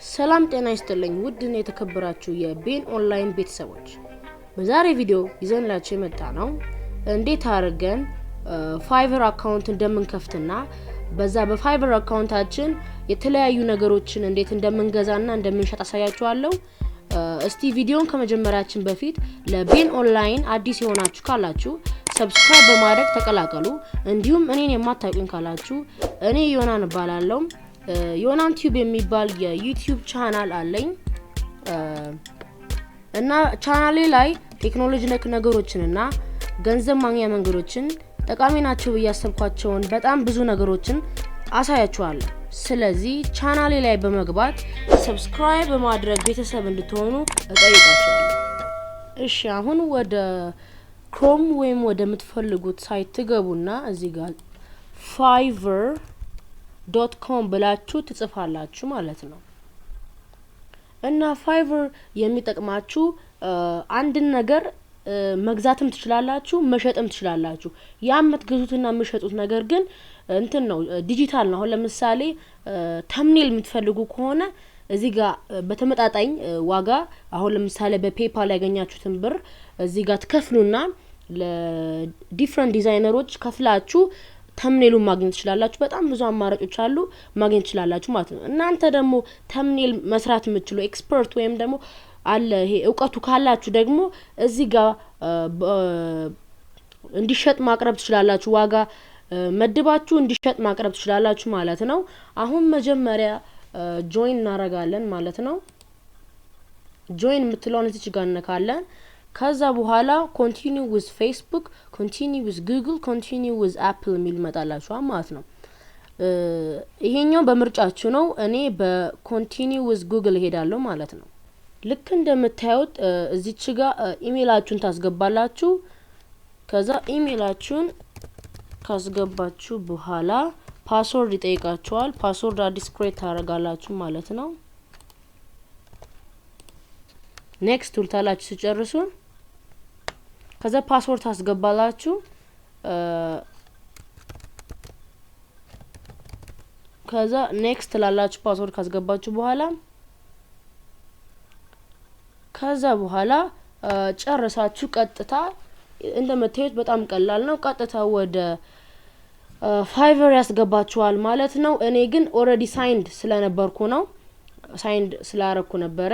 ሰላም ጤና ይስጥልኝ ውድና የተከበራችሁ የቤን ኦንላይን ቤተሰቦች በዛሬ ቪዲዮ ይዘንላችሁ የመጣነው እንዴት አድርገን ፋይቨር አካውንት እንደምንከፍትና በዛ በፋይቨር አካውንታችን የተለያዩ ነገሮችን እንዴት እንደምንገዛና እንደምንሸጥ አሳያችኋለሁ። እስቲ ቪዲዮን ከመጀመራችን በፊት ለቤን ኦንላይን አዲስ የሆናችሁ ካላችሁ ሰብስክራይብ በማድረግ ተቀላቀሉ። እንዲሁም እኔን የማታውቁኝ ካላችሁ እኔ ዮናን እባላለሁ። ዮናን ቲዩብ የሚባል የዩቲዩብ ቻናል አለኝ እና ቻናሌ ላይ ቴክኖሎጂ ነክ ነገሮችንና ገንዘብ ማግኛ መንገዶችን ጠቃሚ ናቸው ያሰብኳቸውን በጣም ብዙ ነገሮችን አሳያችኋለሁ። ስለዚህ ቻናሌ ላይ በመግባት ሰብስክራይብ በማድረግ ቤተሰብ እንድትሆኑ እጠይቃችኋለሁ። እሺ አሁን ወደ ክሮም ወይም ወደ ምትፈልጉት ሳይት ትገቡና እዚህ ጋር FIVERR.com ብላችሁ ትጽፋላችሁ ማለት ነው። እና ፋይቨር የሚጠቅማችሁ አንድ ነገር መግዛትም ትችላላችሁ መሸጥም ትችላላችሁ። ያመትገዙትና መሸጡት ነገር ግን እንትን ነው ዲጂታል ነው። አሁን ለምሳሌ ተምኔል የምትፈልጉ ከሆነ እዚህ ጋር በተመጣጣኝ ዋጋ አሁን ለምሳሌ በፔፓል ያገኛችሁትን ብር እዚህ ጋር ትከፍሉና ለዲፈረንት ዲዛይነሮች ከፍላችሁ ተምኔሉን ማግኘት ትችላላችሁ። በጣም ብዙ አማራጮች አሉ ማግኘት ትችላላችሁ ማለት ነው። እናንተ ደግሞ ተምኔል መስራት የምትችሉ ኤክስፐርት ወይም ደግሞ አለ ይሄ እውቀቱ ካላችሁ ደግሞ እዚህ ጋር እንዲሸጥ ማቅረብ ትችላላችሁ። ዋጋ መድባችሁ እንዲሸጥ ማቅረብ ትችላላችሁ ማለት ነው። አሁን መጀመሪያ ጆይን እናረጋለን ማለት ነው። ጆይን የምትለውን እዚህ ጋር እንነካለን። ከዛ በኋላ ኮንቲኒው ዊዝ ፌስቡክ፣ ኮንቲኒው ዊዝ ጉግል፣ ኮንቲኒው ዊዝ አፕል የሚል መጣላችሁ ማለት ነው። ይሄኛው በምርጫችሁ ነው። እኔ በኮንቲኒው ዊዝ ጉግል ሄዳለሁ ማለት ነው። ልክ እንደምታዩት እዚች ጋር ኢሜይላችሁን ታስገባላችሁ። ከዛ ኢሜይላችሁን ካስገባችሁ በኋላ ፓስወርድ ይጠይቃችኋል። ፓስወርድ አዲስ ክሬት ታደርጋላችሁ ማለት ነው። ኔክስት ትሉታላችሁ ሲጨርሱ። ከዛ ፓስወርድ ታስገባላችሁ። ከዛ ኔክስት ትላላችሁ ፓስወርድ ካስገባችሁ በኋላ ከዛ በኋላ ጨርሳችሁ ቀጥታ እንደምታዩት በጣም ቀላል ነው። ቀጥታ ወደ ፋይቨር ያስገባችኋል ማለት ነው። እኔ ግን ኦሬዲ ሳይንድ ስለነበርኩ ነው ሳይንድ ስላረኩ ነበረ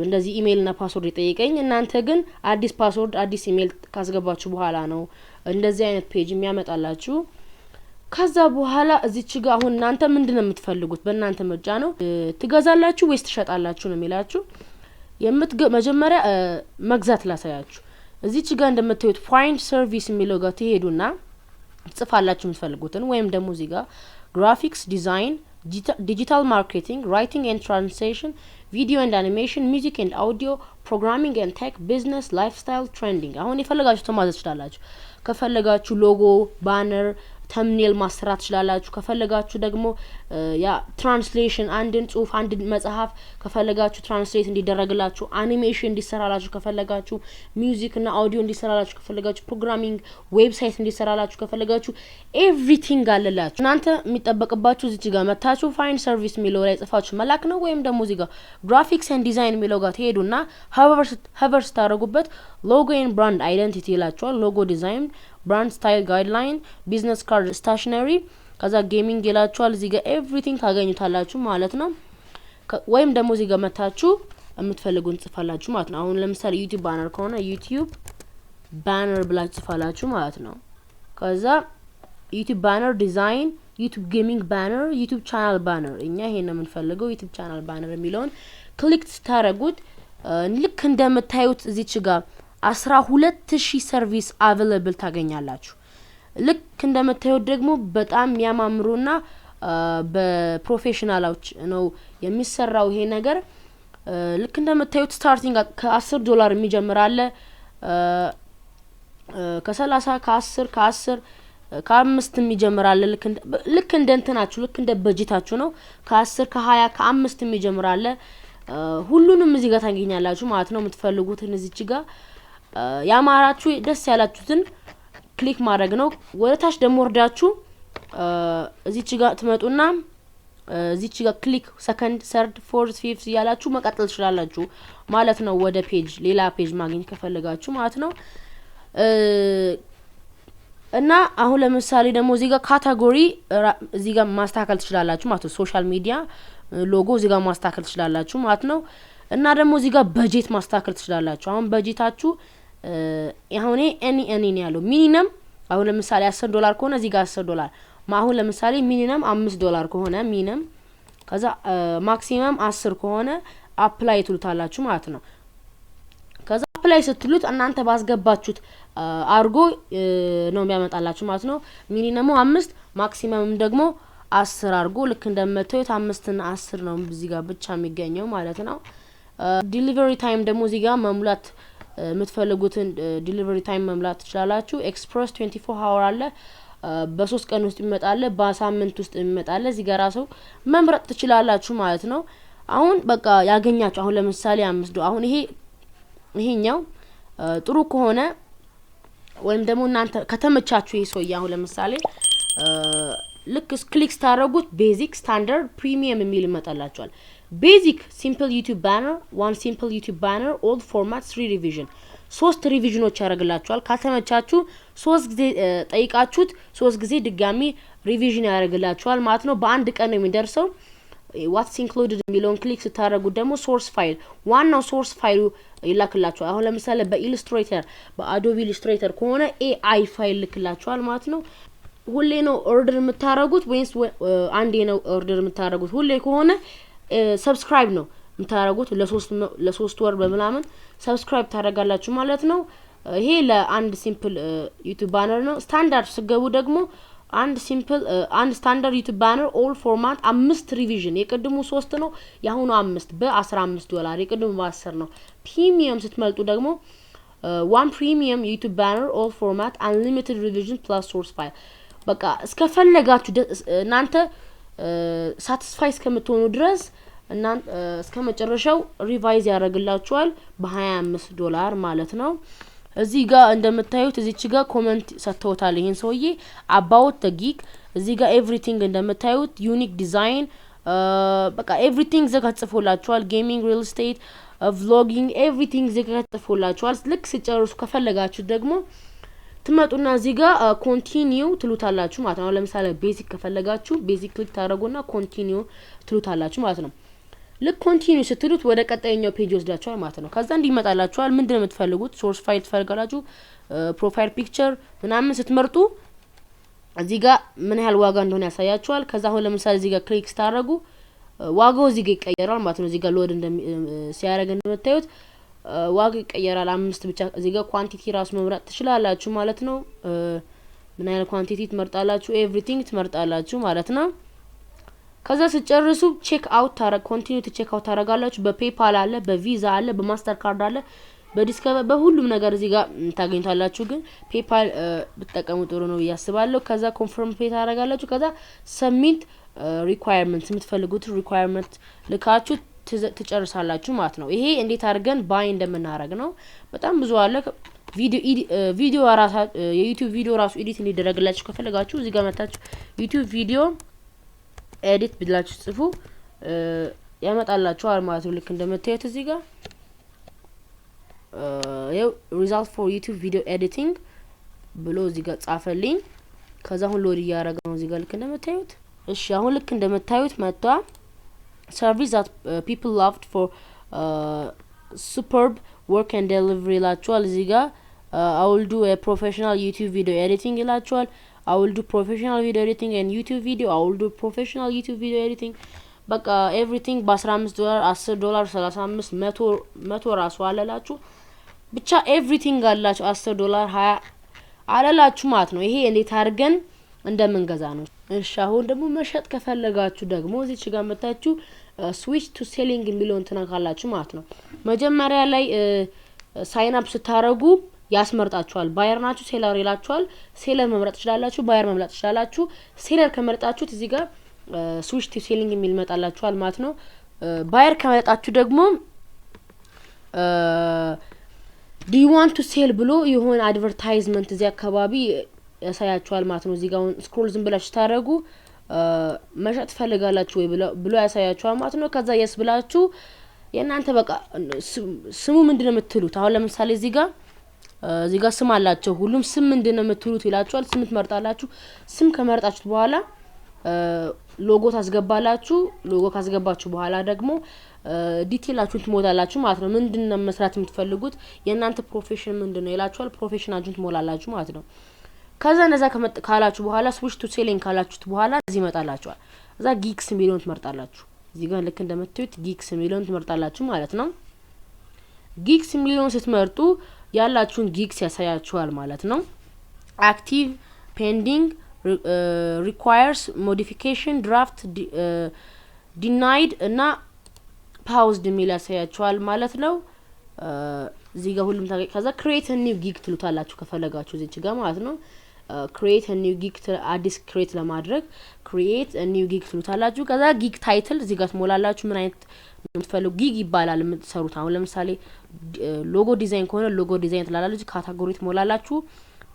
እንደዚህ ኢሜይል እና ፓስወርድ ይጠይቀኝ። እናንተ ግን አዲስ ፓስወርድ አዲስ ኢሜይል ካስገባችሁ በኋላ ነው እንደዚህ አይነት ፔጅ የሚያመጣላችሁ። ከዛ በኋላ እዚች ጋር አሁን እናንተ ምንድነው የምትፈልጉት በእናንተ ምርጫ ነው። ትገዛላችሁ ወይስ ትሸጣላችሁ ነው የሚላችሁ። መጀመሪያ መግዛት ላሳያችሁ። እዚች ጋር እንደምታዩት ፋይንድ ሰርቪስ የሚለው ጋር ትሄዱና ጽፋላችሁ የምትፈልጉትን ወይም ደግሞ እዚህ ጋር ግራፊክስ ዲዛይን፣ digital marketing, writing and translation, video and animation, music and audio, programming and tech, business, lifestyle, trending. አሁን የፈለጋችሁ ተማዘዝ ትችላላችሁ። ከፈለጋችሁ ሎጎ፣ ባነር፣ ተምኔል ማሰራት ትችላላችሁ። ከፈለጋችሁ ደግሞ ያ ትራንስሌሽን አንድን ጽሁፍ አንድን መጽሐፍ ከፈለጋችሁ ትራንስሌት እንዲደረግላችሁ፣ አኒሜሽን እንዲሰራላችሁ ከፈለጋችሁ፣ ሚውዚክ እና አውዲዮ እንዲሰራላችሁ ከፈለጋችሁ፣ ፕሮግራሚንግ ዌብሳይት እንዲሰራላችሁ ከፈለጋችሁ ኤቭሪቲንግ አለላችሁ። እናንተ የሚጠበቅባችሁ እዚህ ጋር መታችሁ ፋይንድ ሰርቪስ የሚለው ላይ ጽፋችሁ መላክ ነው። ወይም ደግሞ እዚህ ጋር ግራፊክስ ኤንድ ዲዛይን የሚለው ጋር ትሄዱና ሀቨር ስታደርጉበት ሎጎ ኤንድ ብራንድ አይደንቲቲ ይላችኋል። ሎጎ ዲዛይን፣ ብራንድ ስታይል ጋይድላይን፣ ቢዝነስ ካርድ፣ ስታሽነሪ፣ ከዛ ጌሚንግ ይላችኋል። እዚህ ጋር ኤቭሪቲንግ ታገኙታላችሁ ማለት ነው። ወይም ደግሞ እዚህ ጋር መታችሁ የምትፈልጉን ጽፋላችሁ ማለት ነው። አሁን ለምሳሌ ዩቲዩብ ባነር ከሆነ ዩቲዩብ ባነር ብላችሁ ጽፋላችሁ ማለት ነው። ከዛ ዩቲዩብ ባነር ዲዛይን፣ ዩቲዩብ ጌሚንግ ባነር፣ ዩቲዩብ ቻናል ባነር። እኛ ይሄን ነው የምንፈልገው ዩቲዩብ ቻናል ባነር የሚለውን ክሊክ ታረጉት። ልክ እንደምታዩት እዚች ጋር 12000 ሰርቪስ አቬሌብል ታገኛላችሁ። ልክ እንደምታዩት ደግሞ በጣም የሚያማምሩና በፕሮፌሽናሎች ነው የሚሰራው ይሄ ነገር። ልክ እንደምታዩት ስታርቲንግ ከ$10 የሚጀምር አለ፣ ከ30 ከ10 ከ5 የሚጀምር አለ። ልክ እንደ እንትናችሁ ልክ እንደ በጀታችሁ ነው። ከ10 ከ20 ከ5 የሚጀምር አለ። ሁሉንም እዚህ ጋር ታገኛላችሁ ማለት ነው። የምትፈልጉትን እዚች ጋር ያማራችሁ ደስ ያላችሁትን ክሊክ ማድረግ ነው። ወደ ታች ደግሞ ወርዳችሁ እዚች ጋር ትመጡና እዚች ጋር ክሊክ ሰከንድ ሰርድ ፎርዝ ፊፍዝ ያላችሁ መቀጠል ትችላላችሁ ማለት ነው ወደ ፔጅ ሌላ ፔጅ ማግኘት ከፈለጋችሁ ማለት ነው እና አሁን ለምሳሌ ደግሞ እዚህ ጋር ካታጎሪ እዚህ ጋር ማስተካከል ትችላላችሁ ማለት ነው ሶሻል ሚዲያ ሎጎ እዚህ ጋር ማስተካከል ትችላላችሁ ማለት ነው እና ደግሞ እዚህ ጋር በጀት ማስተካከል ትችላላችሁ አሁን በጀታችሁ አሁን እኔ ያለው ሚኒመም አሁን ለምሳሌ $10 ከሆነ እዚህ ጋር $10 አሁን ለምሳሌ ሚኒመም $5 ከሆነ ሚኒመም ከዛ ማክሲመም 10 ከሆነ አፕላይ ትሉታላችሁ ማለት ነው ከዛ አፕላይ ስትሉት እናንተ ባስገባችሁት አርጎ ነው የሚያመጣላችሁ ማለት ነው ሚኒመሙ 5 ማክሲመም ደግሞ 10 አርጎ ልክ እንደምታዩት 5 እና 10 ነው እዚህ ጋር ብቻ የሚገኘው ማለት ነው ዲሊቨሪ ታይም ደግሞ እዚህ ጋር መሙላት የምትፈልጉትን ዲሊቨሪ ታይም መሙላት ትችላላችሁ ኤክስፕረስ 24 አወር አለ በ3 ቀን ውስጥ ይመጣል በሳምንት ውስጥ ይመጣል እዚህ ጋር ራሱ መምረጥ ትችላላችሁ ማለት ነው አሁን በቃ ያገኛችሁ አሁን ለምሳሌ 5 አሁን ይሄኛው ጥሩ ከሆነ ወይም ደግሞ እናንተ ከተመቻችሁ ይሄ ሰውዬ አሁን ለምሳሌ ልክ ክሊክ ታረጉት ቤዚክ ስታንዳርድ ፕሪሚየም የሚል ይመጣላችኋል ቤዚክ ሲምፕል ዩቲዩብ ባነር ዋን ሲምፕል ዩቲዩብ ባነር ኦል ፎርማት 3 ሪቪዥን 3 ሪቪዥኖች ያደርግላችኋል ከተመቻችሁ 3 ጊዜ ጠይቃችሁት 3 ጊዜ ድጋሚ ሪቪዥን ያደርግላችኋል ማለት ነው በአንድ ቀን ነው የሚደርሰው what's included የሚለውን ክሊክ ስታደርጉት ደግሞ ሶርስ ፋይል ዋናው ሶርስ ፋይሉ ይላክላችኋል አሁን ለምሳሌ በኢሉስትሬተር በአዶቢ ኢሉስትሬተር ከሆነ AI ፋይል ልክላችኋል ማለት ነው ሁሌ ነው ኦርደር የምታረጉት ወይስ አንዴ ነው ኦርደር የምታረጉት ሁሌ ከሆነ ሰብስክራይብ ነው የምታረጉት ለ3 ወር በመላምን ሰብስክራይብ ታደርጋላችሁ ማለት ነው ይሄ ለአንድ ሲምፕል ዩቲዩብ ባነር ነው ስታንዳርድ ስገቡ ደግሞ አንድ ሲምፕል አንድ ስታንዳርድ ዩቲዩብ ባነር ኦል ፎርማት 5 ሪቪዥን የቀድሙ 3 ነው ያሁኑ 5 $15 የቀድሙ 10 ነው ፕሪሚየም ስትመልጡ ደግሞ one premium YouTube banner all format unlimited revision plus source file በቃ እስከፈለጋችሁ እናንተ ሳቲስፋይ እስከምትሆኑ ድረስ እናንተ እስከመጨረሻው ሪቫይዝ ያደርግላችኋል በ$25 ማለት ነው እዚህ ጋር እንደምታዩት እዚች ጋር ኮሜንት ሰጥተውታል ይሄን ሰውዬ about the geek እዚህ ጋር everything እንደምታዩት unique design በቃ everything ዘጋጽፎላችኋል gaming real estate vlogging everything ዘጋጽፎላችኋል ልክ ሲጨርሱ ከፈለጋችሁ ደግሞ ትመጡና እዚህ ጋር ኮንቲኒው ትሉታላችሁ ማለት ነው ለምሳሌ ቤዚክ ከፈለጋችሁ ቤዚክ ክሊክ ታረጉና ኮንቲኒው ትሉታላችሁ ማለት ነው ልክ ኮንቲኒው ስትሉት ወደ ቀጣይኛው ፔጅ ወስዳችኋል ማለት ነው ከዛ እንዲመጣላችኋል ምንድነው የምትፈልጉት ሶርስ ፋይል ትፈልጋላችሁ ፕሮፋይል ፒክቸር ምናምን ስትመርጡ እዚህ ጋር ምን ያህል ዋጋ እንደሆነ ያሳያችኋል ከዛ አሁን ለምሳሌ እዚህ ጋር ክሊክ ታረጉ ዋጋው እዚህ ጋር ይቀየራል ማለት ነው እዚህ ጋር ሎድ ሲያደርግ እንደምታዩት ዋጋ ይቀየራል 5 ብቻ እዚህ ጋር ኳንቲቲ ራስ መምረጥ ትችላላችሁ ማለት ነው ምን ያህል ኳንቲቲ ትመርጣላችሁ ኤቭሪቲንግ ትመርጣላችሁ ማለት ነው ከዛ ሲጨርሱ ቼክ አውት ታረግ ኮንቲኒው ቼክ አውት ታረጋላችሁ በፔፓል አለ በቪዛ አለ በማስተር ካርድ አለ በዲስከቨር በሁሉም ነገር እዚህ ጋር ታገኙታላችሁ ግን ፔፓል ብትጠቀሙ ጥሩ ነው ያስባለሁ ከዛ ኮንፈርም ፔ ታረጋላችሁ ከዛ ሰብሚት ሪኳየርመንትስ የምትፈልጉት ሪኳየርመንት ልካችሁ ትጨርሳላችሁ ማለት ነው ይሄ እንዴት አድርገን ባይ እንደምናረግ ነው በጣም ብዙ አለ ቪዲዮ ራሳ የዩቲዩብ ቪዲዮ ራሱ ኤዲት እንዲደረግላችሁ ከፈለጋችሁ እዚህ ጋር መጣችሁ ዩቲዩብ ቪዲዮ ኤዲት ብላችሁ ጽፉ ያመጣላችኋል ማለት ነው ልክ እንደምታዩት እዚህ ጋር ያው ሪዛልት ፎር ዩቲዩብ ቪዲዮ ኤዲቲንግ ብሎ እዚህ ጋር ጻፈልኝ ከዛ አሁን ሎድ ያረጋ ነው እዚህ ጋር ልክ እንደምታዩት እሺ አሁን ልክ እንደምታዩት መጣ service that people loved for superb work and delivery ይላችኋል እዚህ ጋር I will do a professional YouTube video editing ይላችኋል I will do professional video editing and YouTube video I will do professional YouTube video editing በቃ everything በ$15 $10 35 100 ራሱ አለላችሁ ብቻ everything አላችሁ $10 20 አለላችሁ ማለት ነው ይሄ እንዴት አድርገን እንደምንገዛ ነው እሺ አሁን ደግሞ መሸጥ ከፈለጋችሁ ደግሞ እዚች ጋር መጣችሁ switch to selling የሚለውን ተናካላችሁ ማለት ነው መጀመሪያ ላይ ሳይን አፕ ስታረጉ ያስመርጣችኋል ባየር ናችሁ ሴለር ይላችኋል ሴለር መምረጥ ትችላላችሁ ባየር መምረጥ ትችላላችሁ ሴለር ከመረጣችሁት እዚህ ጋር switch to selling የሚል መጣላችኋል ማለት ነው ባየር ከመረጣችሁ ደግሞ do you want to sell ብሎ የሆነ አድቨርታይዝመንት እዚህ አካባቢ ያሳያችኋል ማለት ነው እዚህ ጋር ስክሮል ዝም ብላችሁ ታረጉ መሸጥ ፈልጋላችሁ ወይ ብሎ ያሳያችኋል ማለት ነው ከዛ yes ብላችሁ የናንተ በቃ ስሙ ምንድነው የምትሉት አሁን ለምሳሌ እዚህ ጋር ስም አላችሁ ሁሉም ስም ምንድነው የምትሉት ይላችኋል ስም ትመርጣላችሁ ስም ከመረጣችሁት በኋላ ሎጎ ታስገባላችሁ ሎጎ ካስገባችሁ በኋላ ደግሞ ዲቴላችሁን ትሞላላችሁ ማለት ነው ምንድነው መስራት የምትፈልጉት የናንተ ፕሮፌሽን ምንድነው ይላችኋል ፕሮፌሽናችሁን ትሞላላችሁ ማለት ነው ከዛ እንደዛ ካላችሁ በኋላ ስዊች ቱ ሴሊንግ ካላችሁት በኋላ እዚህ ይመጣላችኋል እዛ ጊግስ ሚሊዮን ትመርጣላችሁ እዚህ ጋር ልክ እንደምትዩት ጊግስ ሚሊዮን ትመርጣላችሁ ማለት ነው ጊግስ ሚሊዮን ስትመርጡ ያላችሁን ጊግስ ያሳያችኋል ማለት ነው አክቲቭ ፔንዲንግ requires modification draft denied እና paused የሚል ያሳያችኋል ማለት ነው እዚህ ጋር ሁሉም ታገኝ ከዛ create a new gig ትሉታላችሁ ከፈለጋችሁ እዚህ ጋር ማለት ነው create a new gig አዲስ create ለማድረግ create a new gig ትሉታላችሁ ከዛ gig title እዚህ ጋር ትሞላላችሁ ምን አይነት የምትፈልጉ gig ይባላል የምትሰሩት አሁን ለምሳሌ ሎጎ ዲዛይን ከሆነ ሎጎ ዲዛይን ትላላችሁ ካታጎሪ ትሞላላችሁ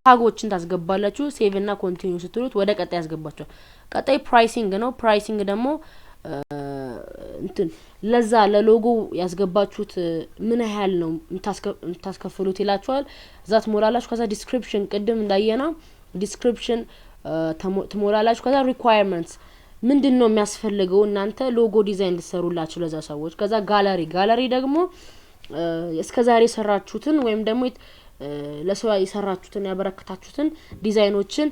ታጎችን ታስገባላችሁ ሴቭ እና ኮንቲኒዩ ስትሉት ወደ ቀጣይ ያስገባችኋል ቀጣይ ፕራይሲንግ ነው ፕራይሲንግ ደግሞ እንትን ለዛ ለሎጎ ያስገባችሁት ምን ያህል ነው የምታስከፍሉት ይላችኋል እዛ ትሞላላችሁ ከዛ ዲስክሪፕሽን ቅድም እንዳየና ዲስክሪፕሽን ትሞላላችሁ ከዛ ሪኳየርመንትስ ምንድነው የሚያስፈልገው እናንተ ሎጎ ዲዛይን እንድትሰሩላችሁ ለዛ ሰዎች ከዛ ጋለሪ ደግሞ እስከዛሬ ሰራችሁትን ወይም ደግሞ ለሰው ይሰራችሁትን ያበረከታችሁትን ዲዛይኖችን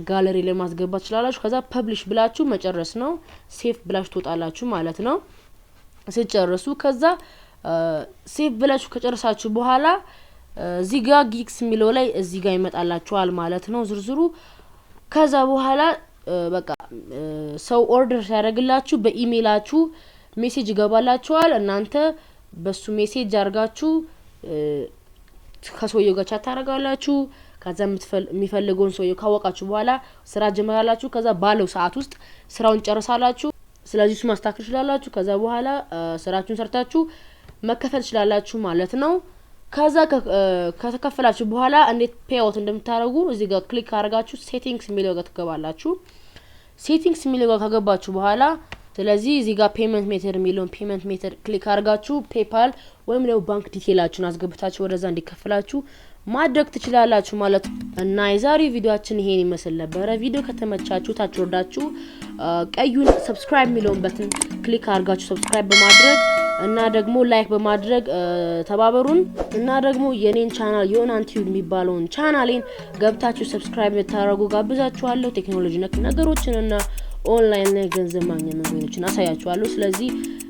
ጋለሪ ላይ ማስገባት ትችላላችሁ ከዛ ፐብሊሽ ብላችሁ መጨረስ ነው ሴቭ ብላችሁ ትወጣላችሁ ማለት ነው ሲጨርሱ ከዛ ሴቭ ብላችሁ ከጨረሳችሁ በኋላ እዚህ ጋር ጊግስ ሚለው ላይ እዚህ ጋር ይመጣላችኋል ማለት ነው ዝርዝሩ ከዛ በኋላ በቃ ሰው ኦርደር ሲያደርግላችሁ በኢሜይላችሁ ሜሴጅ ይገባላችኋል እናንተ በሱ ሜሴጅ አርጋችሁ ከሰውየው ጋር ቻት ታረጋላችሁ ከዛ የሚፈልገውን ሰውየው ካወቃችሁ በኋላ ስራ ጀመራላችሁ ከዛ ባለው ሰዓት ውስጥ ስራውን ጨርሳላችሁ ስለዚህ እሱ ማስተካከል ትችላላችሁ ከዛ በኋላ ስራችሁን ሰርታችሁ መከፈል ትችላላችሁ ማለት ነው ከዛ ከተከፈላችሁ በኋላ እንዴት ፔይአውት እንደምታረጉ እዚህ ጋር ክሊክ አድርጋችሁ ሴቲንግስ ሚለው ጋር ትገባላችሁ ሴቲንግስ ሚለው ጋር ከገባችሁ በኋላ ስለዚህ እዚህ ጋር ፔመንት ሜተድ ሚለውን ፔመንት ሜተድ ክሊክ አድርጋችሁ ፔፓል ወይም ነው ባንክ ዲቴላችሁን አስገብታችሁ ወደዛ እንዲከፈላችሁ ማድረግ ትችላላችሁ ማለት እና የዛሬው ቪዲዮአችን ይሄን ይመስል ነበር ቪዲዮ ከተመቻችሁ ታች ወርዳችሁ ቀዩን ሰብስክራይብ ሚለውን በተን ክሊክ አድርጋችሁ ሰብስክራይብ በማድረግ እና ደግሞ ላይክ በማድረግ ተባበሩን እና ደግሞ የኔን ቻናል ዮናንቲዩብ የሚባለውን ቻናሌን ገብታችሁ ሰብስክራይብ ታረጉ ጋብዛችኋለሁ ቴክኖሎጂ ነክ ነገሮችን እና ኦንላይን ላይ ገንዘብ ማግኘት መንገዶችን አሳያችኋለሁ ስለዚህ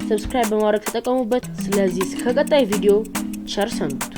ሰብስክራይብ በማድረግ ተጠቀሙበት ስለዚህ ከቀጣይ ቪዲዮ ቸር ሰንብቱ